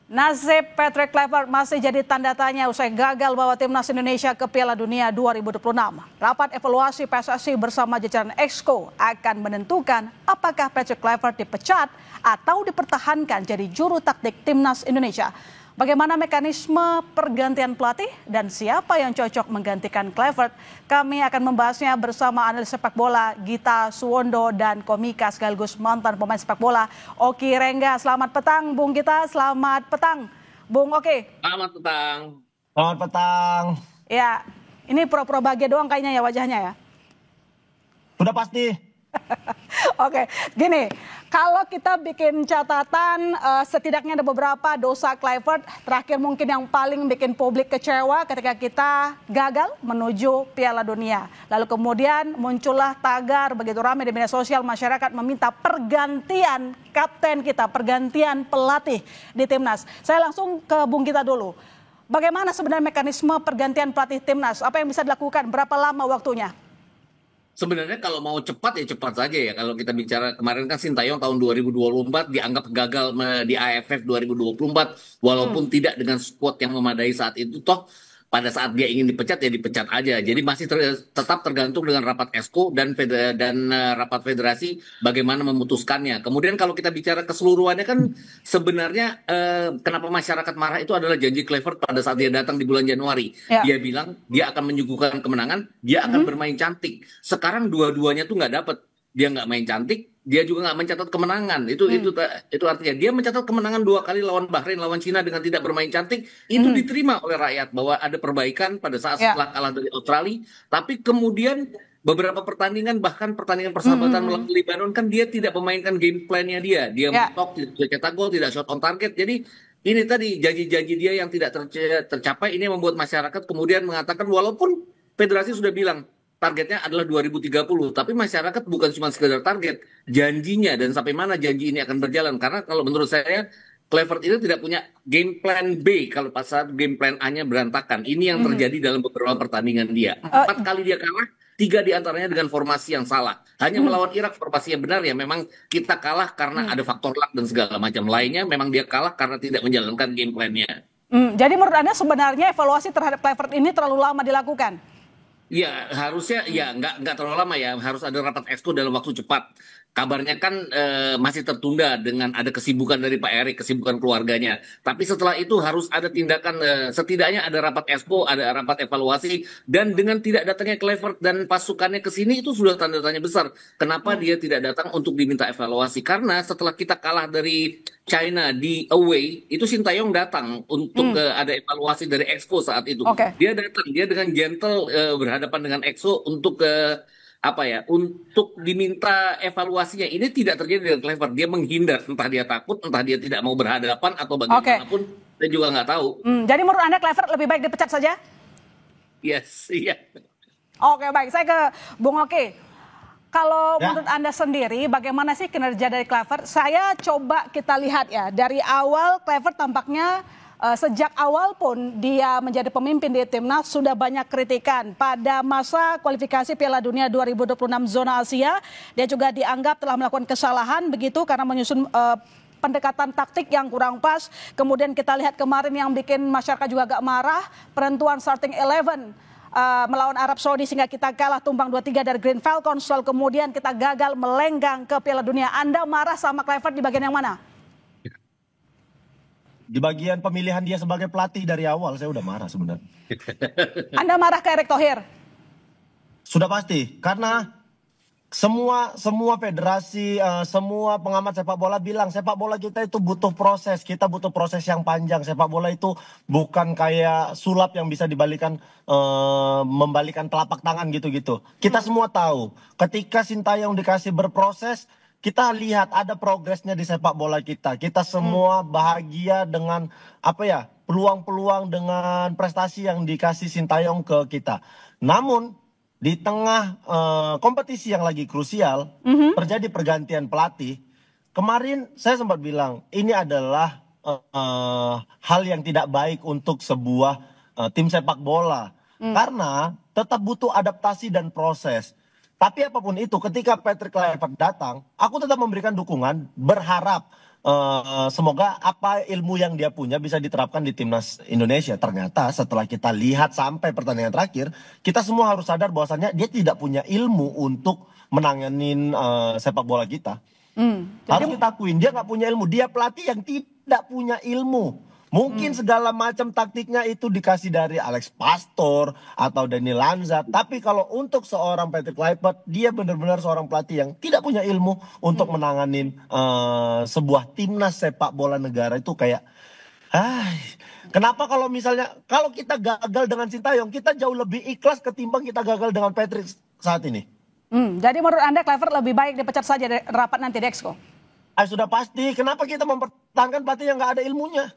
Nasib Patrick Kluivert masih jadi tanda tanya usai gagal bawa timnas Indonesia ke Piala Dunia 2026. Rapat evaluasi PSSI bersama jajaran Exco akan menentukan apakah Patrick Kluivert dipecat atau dipertahankan jadi juru taktik timnas Indonesia. Bagaimana mekanisme pergantian pelatih dan siapa yang cocok menggantikan Kluivert? Kami akan membahasnya bersama analis sepak bola Gita Suwondo dan komika sekaligus mantan pemain sepak bola Oki Rengga. Selamat petang Bung Gita, selamat petang Bung Oki. Selamat petang. Selamat petang. Ya, ini pura-pura bahagia doang kayaknya ya wajahnya ya. Sudah pasti. Oke, gini, kalau kita bikin catatan setidaknya ada beberapa dosa Kluivert. Terakhir mungkin yang paling bikin publik kecewa ketika kita gagal menuju Piala Dunia. Lalu kemudian muncullah tagar begitu ramai di media sosial, masyarakat meminta pergantian kapten kita, pergantian pelatih di timnas. Saya langsung ke Bung Gita dulu. Bagaimana sebenarnya mekanisme pergantian pelatih timnas? Apa yang bisa dilakukan? Berapa lama waktunya? Sebenarnya kalau mau cepat ya cepat saja ya. Kalau kita bicara kemarin kan Sintayong tahun 2024 dianggap gagal di AFF 2024 walaupun tidak dengan skuad yang memadai saat itu, toh pada saat dia ingin dipecat ya dipecat aja. Jadi masih tetap tergantung dengan rapat Exco dan rapat federasi bagaimana memutuskannya. Kemudian kalau kita bicara keseluruhannya kan sebenarnya kenapa masyarakat marah itu adalah janji Kluivert pada saat dia datang di bulan Januari. Ya. Dia bilang dia akan menyuguhkan kemenangan, dia akan bermain cantik. Sekarang dua-duanya tuh nggak dapet. Dia nggak main cantik, dia juga nggak mencatat kemenangan. Itu artinya dia mencatat kemenangan 2 kali lawan Bahrain, lawan Cina dengan tidak bermain cantik. Itu diterima oleh rakyat bahwa ada perbaikan pada saat setelah kalah dari Australia. Tapi kemudian beberapa pertandingan, bahkan pertandingan persahabatan melawan Lebanon kan dia tidak memainkan game plan-nya dia. Dia mentok, tidak cetak gol, tidak shot on target. Jadi ini tadi janji-janji dia yang tidak tercapai, ini membuat masyarakat kemudian mengatakan walaupun federasi sudah bilang targetnya adalah 2030, tapi masyarakat bukan cuma sekedar target, janjinya dan sampai mana janji ini akan berjalan. Karena kalau menurut saya Kluivert itu tidak punya game plan B kalau pas saat game plan A-nya berantakan. Ini yang terjadi dalam beberapa pertandingan dia. 4 kali dia kalah, 3 diantaranya dengan formasi yang salah. Hanya melawan Irak formasi yang benar ya memang kita kalah karena ada faktor luck dan segala macam lainnya. Memang dia kalah karena tidak menjalankan game plan-nya. Jadi menurut Anda sebenarnya evaluasi terhadap Kluivert ini terlalu lama dilakukan? Ya harusnya ya nggak terlalu lama ya, harus ada rapat Exco dalam waktu cepat. Kabarnya kan masih tertunda dengan ada kesibukan dari Pak Erik, kesibukan keluarganya. Tapi setelah itu harus ada tindakan, setidaknya ada rapat Exco, ada rapat evaluasi, dan dengan tidak datangnya Kluivert dan pasukannya ke sini itu sudah tanda tanya besar. Kenapa dia tidak datang untuk diminta evaluasi? Karena setelah kita kalah dari China di away, itu Sintayong datang untuk ada evaluasi dari Exco saat itu. Dia datang, dia dengan gentle berhadapan dengan Exco untuk untuk diminta evaluasinya. Ini tidak terjadi dengan Kluivert. Dia menghindar, entah dia takut, entah dia tidak mau berhadapan atau bagaimanapun, saya juga nggak tahu. Jadi menurut Anda Kluivert lebih baik dipecat saja? Yes, iya. Oke, baik. Saya ke Bung Oki. Kalau menurut Anda sendiri, bagaimana sih kinerja dari Kluivert? Saya coba kita lihat ya, dari awal Kluivert tampaknya sejak awal pun dia menjadi pemimpin di timnas sudah banyak kritikan. Pada masa kualifikasi Piala Dunia 2026 zona Asia, dia juga dianggap telah melakukan kesalahan begitu karena menyusun pendekatan taktik yang kurang pas. Kemudian kita lihat kemarin yang bikin masyarakat juga agak marah, penentuan starting 11 melawan Arab Saudi sehingga kita kalah tumbang 2-3 dari Green Falcons. Lalu kemudian kita gagal melenggang ke Piala Dunia. Anda marah sama Kluivert di bagian yang mana? Di bagian pemilihan dia sebagai pelatih dari awal saya udah marah sebenarnya. Anda marah ke Erick Thohir? Sudah pasti, karena semua federasi, semua pengamat sepak bola bilang sepak bola kita itu butuh proses, kita butuh proses yang panjang. Sepak bola itu bukan kayak sulap yang bisa membalikan telapak tangan gitu-gitu. Kita semua tahu, ketika Sintayong dikasih berproses, kita lihat ada progresnya di sepak bola kita. Kita semua bahagia dengan peluang-peluang dengan prestasi yang dikasih Sintayong ke kita. Namun di tengah kompetisi yang lagi krusial, terjadi pergantian pelatih. Kemarin saya sempat bilang ini adalah hal yang tidak baik untuk sebuah tim sepak bola. Karena tetap butuh adaptasi dan proses. Tapi apapun itu, ketika Patrick Kluivert datang, aku tetap memberikan dukungan, berharap semoga apa ilmu yang dia punya bisa diterapkan di timnas Indonesia. Ternyata setelah kita lihat sampai pertandingan terakhir, kita semua harus sadar bahwasannya dia tidak punya ilmu untuk menanganin sepak bola kita. Harus kita akuin, dia nggak punya ilmu. Dia pelatih yang tidak punya ilmu. Mungkin segala macam taktiknya itu dikasih dari Alex Pastor atau Danny Lanza. Tapi kalau untuk seorang Patrick Kluivert, dia benar-benar seorang pelatih yang tidak punya ilmu untuk menanganin sebuah timnas sepak bola negara itu kayak, kenapa kalau misalnya kalau kita gagal dengan Sintayong, kita jauh lebih ikhlas ketimbang kita gagal dengan Patrick saat ini. Jadi menurut Anda Kluivert lebih baik dipecat saja dari rapat nanti di Exco? Sudah pasti. Kenapa kita mempertahankan pelatih yang nggak ada ilmunya?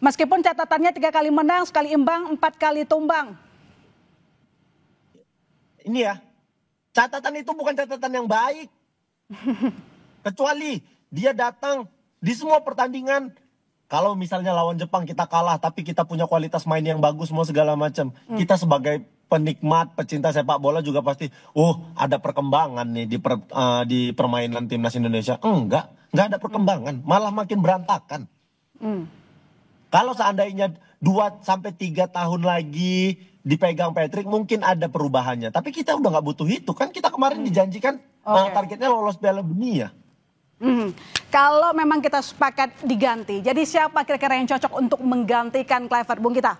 Meskipun catatannya 3 kali menang, sekali imbang, 4 kali tumbang. Ini ya, catatan itu bukan catatan yang baik. Kecuali dia datang di semua pertandingan. Kalau misalnya lawan Jepang kita kalah, tapi kita punya kualitas main yang bagus, semua segala macam. Kita sebagai penikmat, pecinta sepak bola juga pasti, ada perkembangan nih di permainan timnas Indonesia. Enggak ada perkembangan, malah makin berantakan. Kalau seandainya 2-3 tahun lagi dipegang Patrick, mungkin ada perubahannya. Tapi kita udah nggak butuh itu. Kan kita kemarin dijanjikan targetnya lolos Piala Dunia. Kalau memang kita sepakat diganti, jadi siapa kira-kira yang cocok untuk menggantikan Kluivert, Bung Gita?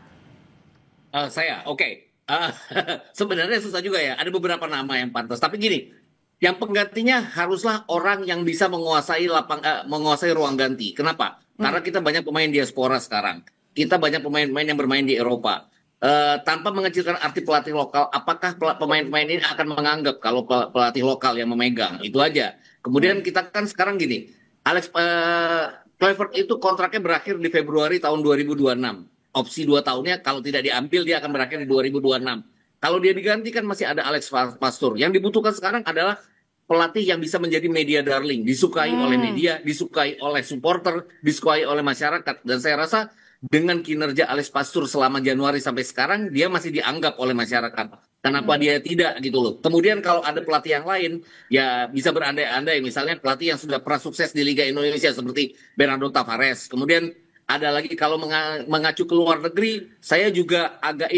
Oke. Sebenarnya susah juga ya. Ada beberapa nama yang pantas. Tapi gini, yang penggantinya haruslah orang yang bisa menguasai ruang ganti. Kenapa? Karena kita banyak pemain diaspora sekarang. Kita banyak pemain-pemain yang bermain di Eropa. Tanpa mengecilkan arti pelatih lokal, apakah pemain-pemain ini akan menganggap kalau pelatih lokal yang memegang? Itu aja. Kemudian kita kan sekarang gini, Kluivert itu kontraknya berakhir di Februari tahun 2026. Opsi 2 tahunnya kalau tidak diambil dia akan berakhir di 2026. Kalau dia diganti kan masih ada Alex Pastor. Yang dibutuhkan sekarang adalah pelatih yang bisa menjadi media darling, disukai oleh media, disukai oleh supporter, disukai oleh masyarakat. Dan saya rasa dengan kinerja Alex Pastur selama Januari sampai sekarang, dia masih dianggap oleh masyarakat. Kenapa dia tidak gitu loh. Kemudian kalau ada pelatih yang lain, ya bisa berandai-andai. Misalnya pelatih yang sudah pernah sukses di Liga Indonesia seperti Bernardo Tavares. Kemudian ada lagi kalau mengacu ke luar negeri, saya juga agak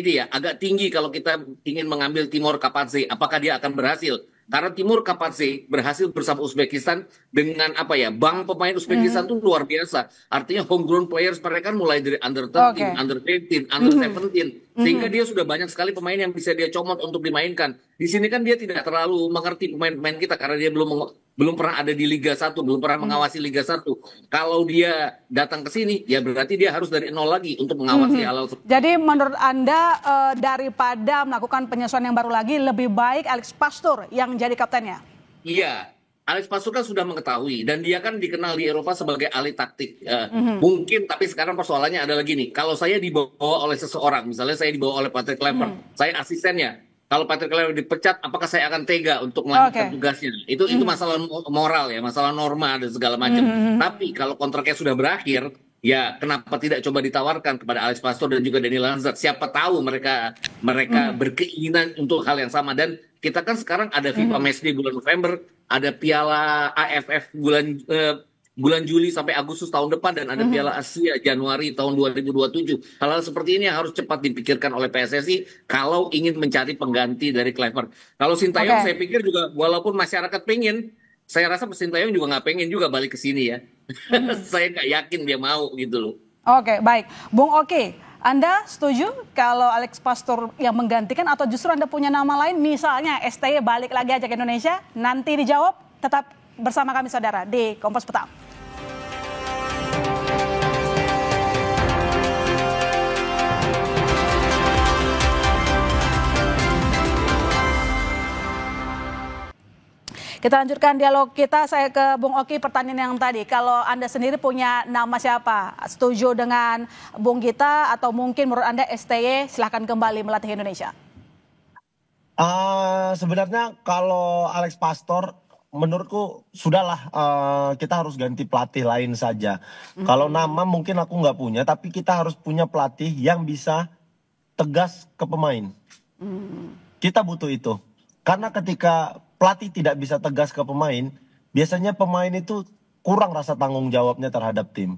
tinggi kalau kita ingin mengambil Timur Kapadze. Apakah dia akan berhasil? Karena Timur Kapadze berhasil bersama Uzbekistan dengan bank pemain Uzbekistan itu luar biasa. Artinya homegrown players mereka mulai dari under 13, under 15, under 17. Sehingga dia sudah banyak sekali pemain yang bisa dia comot untuk dimainkan. Di sini kan dia tidak terlalu mengerti pemain-pemain kita karena dia belum pernah ada di Liga 1, belum pernah mengawasi Liga 1. Kalau dia datang ke sini, ya berarti dia harus dari nol lagi untuk mengawasi hal-hal. Jadi menurut Anda daripada melakukan penyesuaian yang baru lagi, lebih baik Alex Pastor yang jadi kaptennya? Iya, Alex Pastor kan sudah mengetahui dan dia kan dikenal di Eropa sebagai ahli taktik. Mungkin, tapi sekarang persoalannya adalah gini, kalau saya dibawa oleh seseorang, misalnya saya dibawa oleh Patrick Kluivert, saya asistennya. Kalau Patrick Kluivert dipecat, apakah saya akan tega untuk melanjutkan tugasnya? Itu masalah moral ya, masalah norma dan segala macam. Tapi kalau kontraknya sudah berakhir, ya kenapa tidak coba ditawarkan kepada Alex Pastor dan juga Danny Lanza? Siapa tahu mereka berkeinginan untuk hal yang sama. Dan kita kan sekarang ada FIFA Matchday bulan November, ada Piala AFF bulan Juli sampai Agustus tahun depan, dan ada Piala Asia Januari tahun 2027. Hal-hal seperti ini yang harus cepat dipikirkan oleh PSSI kalau ingin mencari pengganti dari Kluivert. Kalau Sintayong saya pikir juga walaupun masyarakat pengen, saya rasa Sintayong juga nggak pengen juga balik ke sini ya. Saya nggak yakin dia mau gitu loh. Oke, baik. Bung Oki, Anda setuju kalau Alex Pastor yang menggantikan atau justru Anda punya nama lain, misalnya STY balik lagi aja ke Indonesia? Nanti dijawab, tetap bersama kami saudara di Kompas Petang. Kita lanjutkan dialog kita, saya ke Bung Oki pertanyaan yang tadi. Kalau Anda sendiri punya nama siapa? Setuju dengan Bung Gita atau mungkin menurut Anda STY silahkan kembali melatih Indonesia? Sebenarnya kalau Alex Pastor menurutku sudahlah, kita harus ganti pelatih lain saja. Kalau nama mungkin aku nggak punya, tapi kita harus punya pelatih yang bisa tegas ke pemain. Kita butuh itu. Karena ketika pelatih tidak bisa tegas ke pemain, biasanya pemain itu kurang rasa tanggung jawabnya terhadap tim.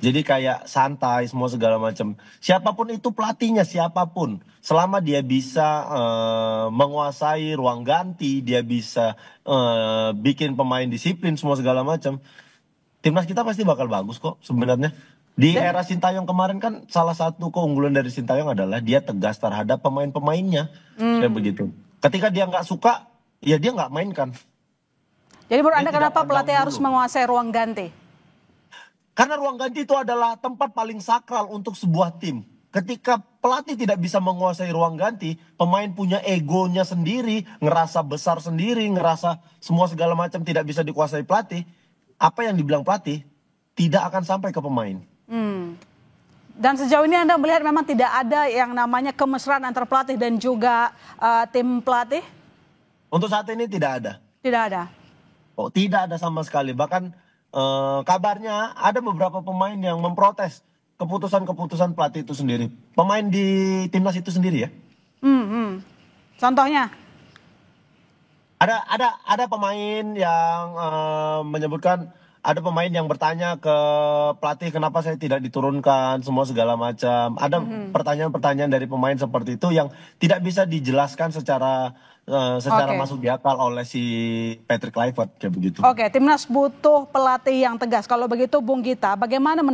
Jadi kayak santai semua segala macam. Siapapun itu pelatihnya, siapapun, selama dia bisa menguasai ruang ganti, dia bisa bikin pemain disiplin semua segala macam. Timnas kita pasti bakal bagus kok sebenarnya. Di era Sintayong kemarin kan salah satu keunggulan dari Sintayong adalah dia tegas terhadap pemain-pemainnya. Kayak begitu. Ketika dia nggak suka, ya dia nggak mainkan. Jadi menurut Dia Anda tidak kenapa pelatih pandang harus bulu. menguasai ruang ganti? Karena ruang ganti itu adalah tempat paling sakral untuk sebuah tim. Ketika pelatih tidak bisa menguasai ruang ganti, pemain punya egonya sendiri, ngerasa besar sendiri, ngerasa semua segala macam tidak bisa dikuasai pelatih. Apa yang dibilang pelatih tidak akan sampai ke pemain. Dan sejauh ini Anda melihat memang tidak ada yang namanya kemesraan antar pelatih dan juga tim pelatih? Untuk saat ini tidak ada. Tidak ada. Oh, tidak ada sama sekali. Bahkan kabarnya ada beberapa pemain yang memprotes keputusan-keputusan pelatih itu sendiri. Pemain di timnas itu sendiri ya. Contohnya? Ada pemain yang menyebutkan, ada pemain yang bertanya ke pelatih kenapa saya tidak diturunkan semua segala macam. Ada pertanyaan-pertanyaan dari pemain seperti itu yang tidak bisa dijelaskan secara Oke. masuk di akal oleh si Patrick Kluivert kayak begitu. Oke, timnas butuh pelatih yang tegas. Kalau begitu, Bung Gita, bagaimana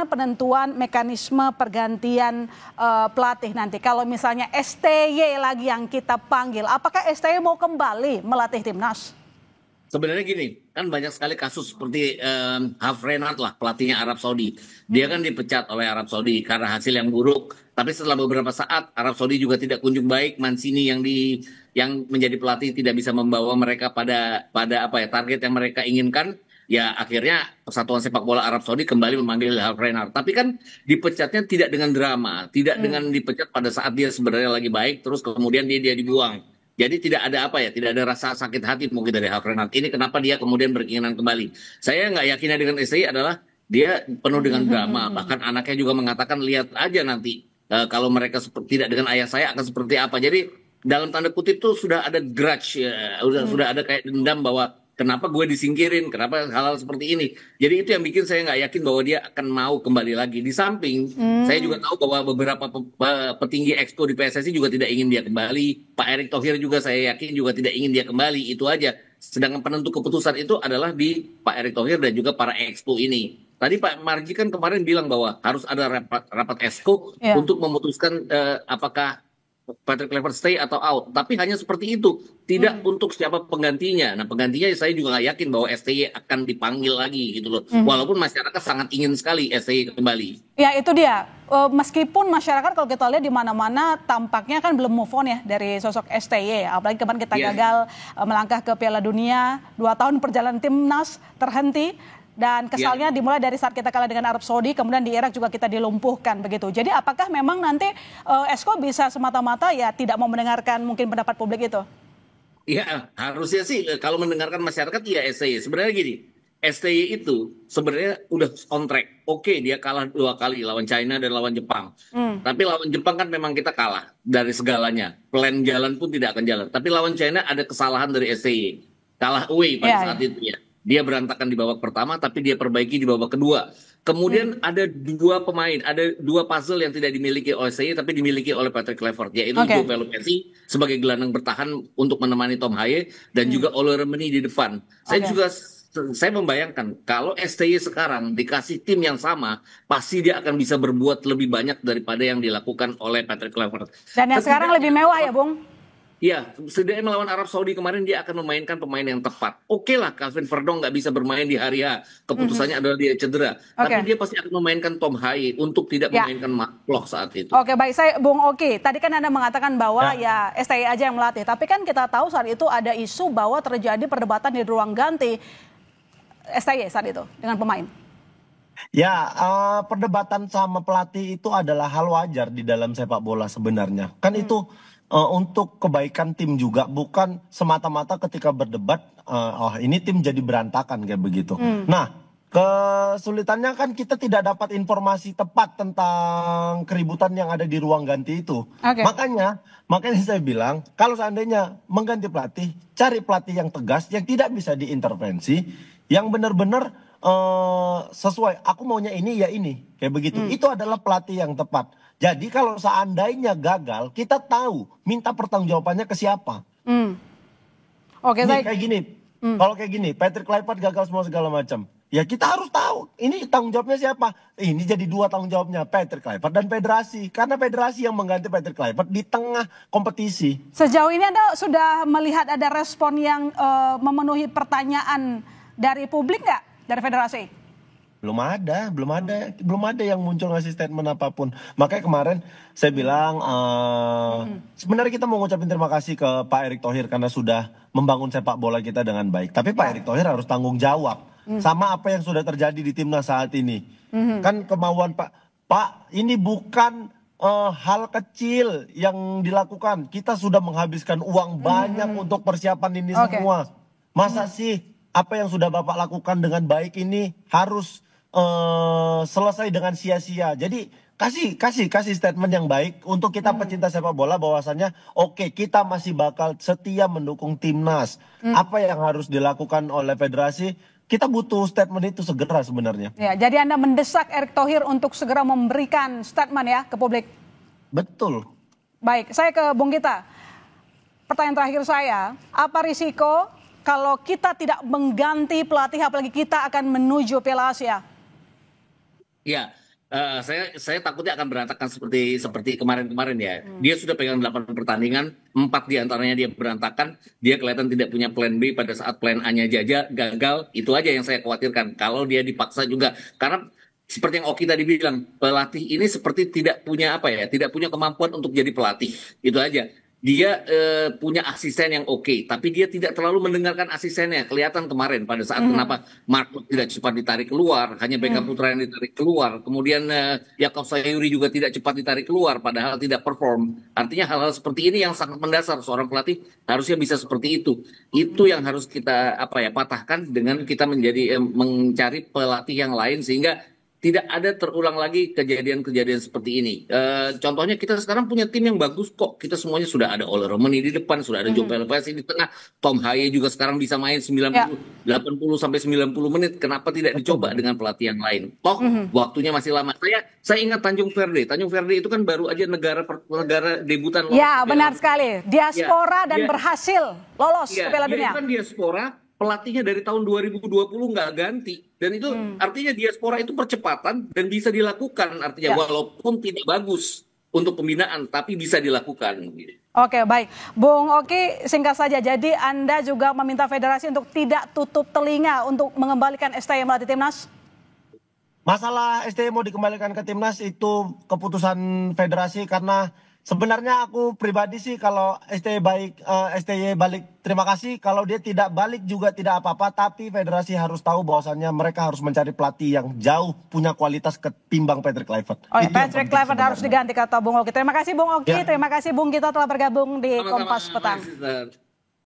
penentuan mekanisme pergantian pelatih nanti? Kalau misalnya STY lagi yang kita panggil, apakah STY mau kembali melatih timnas? Sebenarnya gini, kan banyak sekali kasus seperti Hafrenat lah, pelatihnya Arab Saudi. Dia kan dipecat oleh Arab Saudi karena hasil yang buruk. Tapi setelah beberapa saat Arab Saudi juga tidak kunjung baik. Mancini yang menjadi pelatih tidak bisa membawa mereka pada apa ya, target yang mereka inginkan. Ya akhirnya Persatuan Sepak Bola Arab Saudi kembali memanggil Hafrenat. Tapi kan dipecatnya tidak dengan drama, tidak dengan dipecat pada saat dia sebenarnya lagi baik, terus kemudian dia dibuang. Jadi tidak ada apa ya, tidak ada rasa sakit hati mungkin dari Hafrenat. Ini kenapa dia kemudian berkeinginan kembali. Saya nggak yakinnya dengan STY adalah dia penuh dengan drama. Bahkan anaknya juga mengatakan lihat aja nanti kalau mereka tidak dengan ayah saya akan seperti apa. Jadi dalam tanda kutip tuh sudah ada grudge ya, sudah ada kayak dendam bahwa kenapa gue disingkirin, kenapa hal-hal seperti ini. Jadi itu yang bikin saya nggak yakin bahwa dia akan mau kembali lagi. Di samping, saya juga tahu bahwa beberapa petinggi exco di PSSI juga tidak ingin dia kembali. Pak Erick Thohir juga saya yakin juga tidak ingin dia kembali. Itu aja. Sedangkan penentu keputusan itu adalah di Pak Erick Thohir dan juga para exco ini. Tadi Pak Marji kan kemarin bilang bahwa harus ada rapat exco untuk memutuskan apakah Patrick Kluivert stay atau out, tapi hanya seperti itu, tidak untuk siapa penggantinya. Nah penggantinya saya juga nggak yakin bahwa STY akan dipanggil lagi gitu loh. Walaupun masyarakat sangat ingin sekali STY kembali. Ya itu dia, meskipun masyarakat kalau kita lihat di mana-mana tampaknya kan belum move on ya dari sosok STY. Apalagi kemarin kita gagal melangkah ke Piala Dunia, 2 tahun perjalanan timnas terhenti. Dan kesalnya dimulai dari saat kita kalah dengan Arab Saudi, kemudian di Irak juga kita dilumpuhkan begitu. Jadi apakah memang nanti Esko bisa semata-mata ya tidak mau mendengarkan mungkin pendapat publik itu? Iya, harusnya sih kalau mendengarkan masyarakat ya STY. Sebenarnya gini, STY itu sebenarnya udah on track. Oke, dia kalah 2 kali lawan China dan lawan Jepang. Tapi lawan Jepang kan memang kita kalah dari segalanya. Plan jalan pun tidak akan jalan. Tapi lawan China ada kesalahan dari STY. Kalah away pada saat itu ya. Dia berantakan di babak pertama, tapi dia perbaiki di babak kedua. Kemudian ada 2 pemain, ada 2 puzzle yang tidak dimiliki oleh STY, tapi dimiliki oleh Patrick Kluivert, yaitu Joe Pelupessy sebagai gelandang bertahan untuk menemani Tom Haye, dan juga Ole Remeni di depan. Saya membayangkan kalau STY sekarang dikasih tim yang sama, pasti dia akan bisa berbuat lebih banyak daripada yang dilakukan oleh Patrick Kluivert. Dan yang sekarang lebih mewah ya, Bung? Ya, setidaknya melawan Arab Saudi kemarin dia akan memainkan pemain yang tepat. Oke lah, Calvin Verdong nggak bisa bermain di hari H. Keputusannya adalah dia cedera. Tapi dia pasti akan memainkan Tom Haye untuk tidak memainkan Mark saat itu. Oke, baik. Saya Bung Oki, tadi kan Anda mengatakan bahwa ya STY aja yang melatih. Tapi kan kita tahu saat itu ada isu bahwa terjadi perdebatan di ruang ganti STY saat itu dengan pemain. Ya, perdebatan sama pelatih itu adalah hal wajar di dalam sepak bola sebenarnya. Kan itu untuk kebaikan tim juga, bukan semata-mata ketika berdebat, ini tim jadi berantakan kayak begitu. Nah, kesulitannya kan kita tidak dapat informasi tepat tentang keributan yang ada di ruang ganti itu. Makanya saya bilang, kalau seandainya mengganti pelatih, cari pelatih yang tegas, yang tidak bisa diintervensi, yang benar-benar sesuai. Aku maunya ini ya ini, kayak begitu. Itu adalah pelatih yang tepat. Jadi kalau seandainya gagal, kita tahu minta pertanggungjawabannya ke siapa. Oke, Nih, baik. kayak gini. Kalau kayak gini, Patrick Kluivert gagal semua segala macam. Ya kita harus tahu, ini tanggung jawabnya siapa? Ini jadi dua tanggung jawabnya, Patrick Kluivert dan federasi. Karena federasi yang mengganti Patrick Kluivert di tengah kompetisi. Sejauh ini Anda sudah melihat ada respon yang memenuhi pertanyaan dari publik nggak, dari federasi? Belum ada yang muncul ngasih statement apapun. Makanya kemarin saya bilang sebenarnya kita mau ngucapin terima kasih ke Pak Erick Thohir karena sudah membangun sepak bola kita dengan baik. Tapi Pak Erick Thohir harus tanggung jawab sama apa yang sudah terjadi di timnas saat ini. Kan kemauan Pak ini bukan hal kecil yang dilakukan. Kita sudah menghabiskan uang banyak untuk persiapan ini semua. Masa sih apa yang sudah Bapak lakukan dengan baik ini harus selesai dengan sia-sia. Jadi kasih statement yang baik untuk kita pecinta sepak bola bahwasannya oke, kita masih bakal setia mendukung timnas. Apa yang harus dilakukan oleh federasi? Kita butuh statement itu segera sebenarnya. Ya, jadi Anda mendesak Erick Thohir untuk segera memberikan statement ya ke publik. Betul. Baik, saya ke Bung Gita. Pertanyaan terakhir saya, apa risiko kalau kita tidak mengganti pelatih, apalagi kita akan menuju Piala Asia? Ya, saya takutnya akan berantakan seperti kemarin-kemarin ya. Dia sudah pegang 8 pertandingan, 4 diantaranya dia berantakan. Dia kelihatan tidak punya plan B pada saat plan A-nya gagal. Itu aja yang saya khawatirkan. Kalau dia dipaksa juga, karena seperti yang Oki tadi bilang, pelatih ini seperti tidak punya tidak punya kemampuan untuk jadi pelatih. Itu aja. Dia punya asisten yang oke, tapi dia tidak terlalu mendengarkan asistennya. Kelihatan kemarin pada saat kenapa Marco tidak cepat ditarik keluar, hanya Beckham Putra yang ditarik keluar. Kemudian Yakov Sayuri juga tidak cepat ditarik keluar, padahal tidak perform. Artinya hal-hal seperti ini yang sangat mendasar. Seorang pelatih harusnya bisa seperti itu. Itu yang harus kita patahkan dengan kita mencari pelatih yang lain sehingga tidak ada terulang lagi kejadian-kejadian seperti ini. Contohnya kita sekarang punya tim yang bagus kok. Kita semuanya sudah ada Ole Romani di depan, sudah ada Joe Pelopessi di tengah. Tom Haye juga sekarang bisa main 80 sampai 90 menit. Kenapa tidak dicoba dengan pelatih yang lain? Toh waktunya masih lama. Saya ingat Tanjung Verde. Tanjung Verde itu kan baru aja negara debutan. Ya, benar sekali. Diaspora dan berhasil lolos ke Piala Dunia. Dia kan diaspora. Pelatihnya dari tahun 2020 nggak ganti. Dan itu artinya diaspora itu percepatan dan bisa dilakukan. Artinya walaupun tidak bagus untuk pembinaan, tapi bisa dilakukan. Oke, baik. Bung Oki, singkat saja. Jadi Anda juga meminta federasi untuk tidak tutup telinga untuk mengembalikan STY melatih timnas? Masalah STY mau dikembalikan ke timnas itu keputusan federasi karena sebenarnya aku pribadi sih kalau STY balik terima kasih, kalau dia tidak balik juga tidak apa-apa, tapi federasi harus tahu bahwasannya mereka harus mencari pelatih yang jauh punya kualitas ketimbang Patrick Kluivert. Patrick Kluivert harus diganti kata Bung Oki. Terima kasih Bung Oki, terima kasih Bung Gita telah bergabung di Kompas Petang.